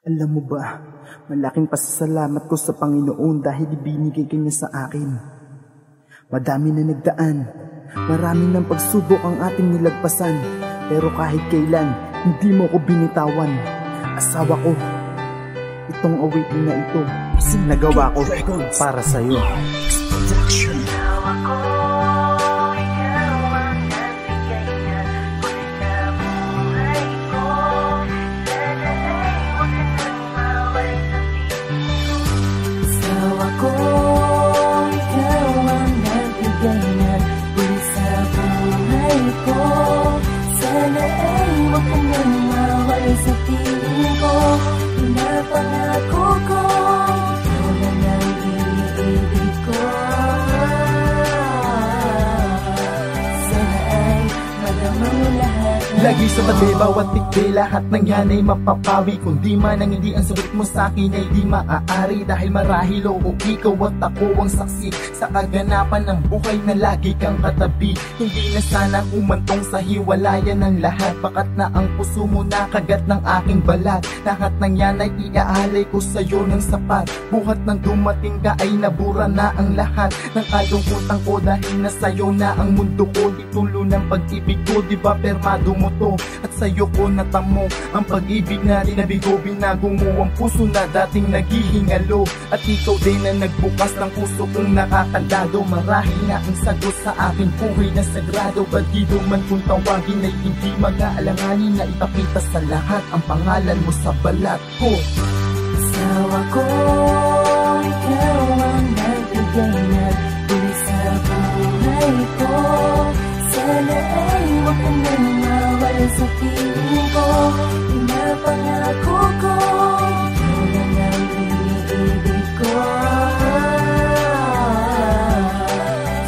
Alam mo ba, malaking pasasalamat ko sa Panginoon dahil ibinigay ka niya sa akin. Madami na nagdaan, marami ng pagsubok ang ating nilagpasan, pero kahit kailan, hindi mo ko binitawan. Asawa ko, itong awitin na ito, sinagawa ko para sa'yo. Lagi sa tabi, bawat tikbi, lahat ng yan ay mapapawi. Kundi man ang hindi ang sagot mo sa akin ay di maaari. Dahil marahil o ikaw at ako ang saksi sa kaganapan ng buhay na lagi kang katabi. Hindi na sana umantong sa hiwalayan ng lahat. Pakat na ang puso mo nakagat ng aking balat. Lahat ng yan ay iaalay ko sa'yo ng sapat. Buhat ng dumating ka ay nabura na ang lahat ng kalungkutan ko dahil na sa'yo na ang mundo ko. Titulo ng pag-ibig ko, diba permado mo to? At sa'yo ko natamo ang pag-ibig na rinabigo. Binago mo ang puso na dating naghihingalo. At ikaw din na nagbukas ng puso kong nakakandado. Marahil na ang sagot sa aking buhay na sagrado. Badido man kung tawagin ay hindi mag-aalanganin na ipakita sa lahat ang pangalan mo sa balat ko. Asawa ko, ikaw ang nagbigay na buli sa buhay ko. Sana ay wag ka nang mawala sa piling ko. Pinapangako ko, ikaw na lang iniibig ko.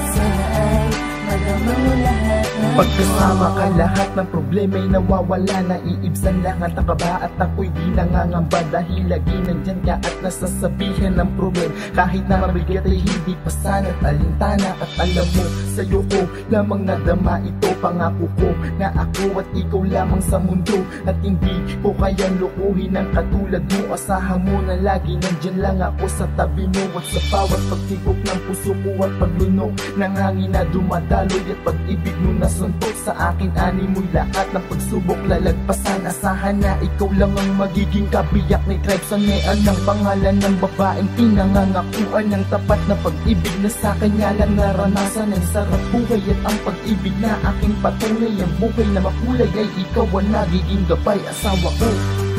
Sana ay madama mo lahat ng pagkasama ka, lahat ng problema ay nawawala. Naiibsan lahat ang kaba at ako'y di nangangamba. Dahil lagi nandyan ka at nasasabihan ng problem. Kahit na mabigat ay hindi pasan at alintana. At alam mo, sa'yo ko lamang nadama ito. Pangako ko na ako at ikaw lamang sa mundo. At hindi ko kayang lukuhin ang katulad mo. Asahan mo na lagi nandyan lang ako sa tabi mo. At sa bawat pagtibok ng puso ko at paglunok ng hangin na dumadaloy at pag-ibig mo na suntok sa akin. Ani mo'y lahat ng pagsubok lalagpasan. Asahan na ikaw lang ang magiging kabiyak ni tribe. Sanean ng pangalan ng babaeng pinangangakuan ng tapat na pag-ibig na sa kanya lang naranasan. Ang sarap buhay at ang pag-ibig na aking patunay. Ang buhay na makulay ay ikaw ang nagiging gabay. Asawa ko,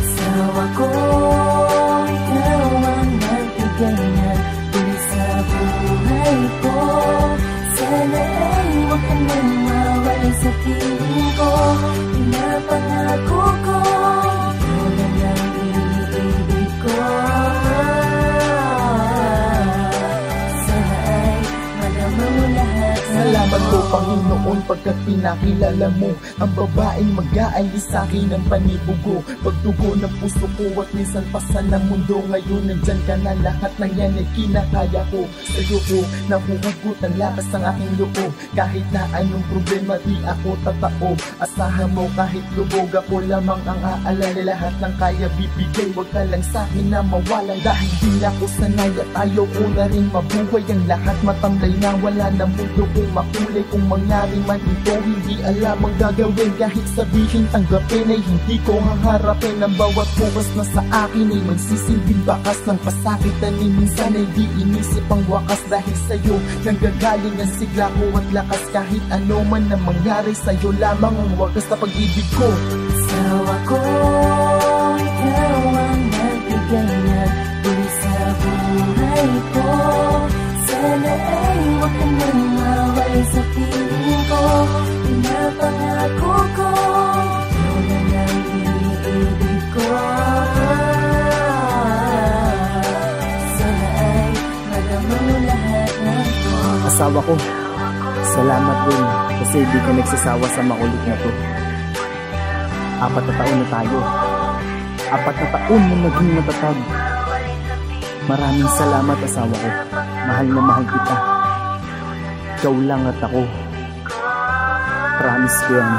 asawa ko, ikaw ang nagbigay na buli sa buhay ko. Sana ay wag ka nang mawala sa piling ko. Pinapangako ko, ikaw na lang iniibig ko. Sana ay madama mo lahat. salamat po Panginoon pagkat pinakilala mo ang babaeng mag-aalis sa akin ng panibugo. Pagdugo ng puso ko at minsan pasan ng mundo. Ngayon nandyan ka na, lahat ng yan ay kinakaya ko. Sa'yo ko nahuhugot ang lakas ng aking loob. Kahit na anong problema di ako tatao. Asahan mo kahit lubog ako lamang ang aalala. Lahat ng kaya bibigay, wag ka lang sa akin na mawala. Dahil di na ako sanay at ayaw ko na rin mabuhay. Ang lahat matamlay na wala na mundo kong makulay. Kung mangyari man ito, hindi alam ang gagawin. Kahit sabihin tanggapin ay hindi ko haharapin. Ang bawat bukas na sa akin ay magsisilbing bakas ng pasakit. Na minsan ay di inisip ang wakas. Dahil sa'yo nanggagaling ang sigla ko at lakas. Kahit ano man na mangyari, sa'yo lamang ang wagas na pag-ibig ko. Asawa ko, ikaw ang nagbigay na buli sa buhay ko. Sana ay wag ka nang mawala sa piling ko. Pinapangako ko, ikaw na lang iniibig ko. Sana ay madama mo lahat ng ko. Asawa ko, salamat din kasi di ka nagsasawa sa makulit na to. 4 na taon na tayo. 4 na taon na naging matatag. Maraming salamat asawa ko. Mahal na mahal kita. Ikaw lang at ako. Promise ko yan.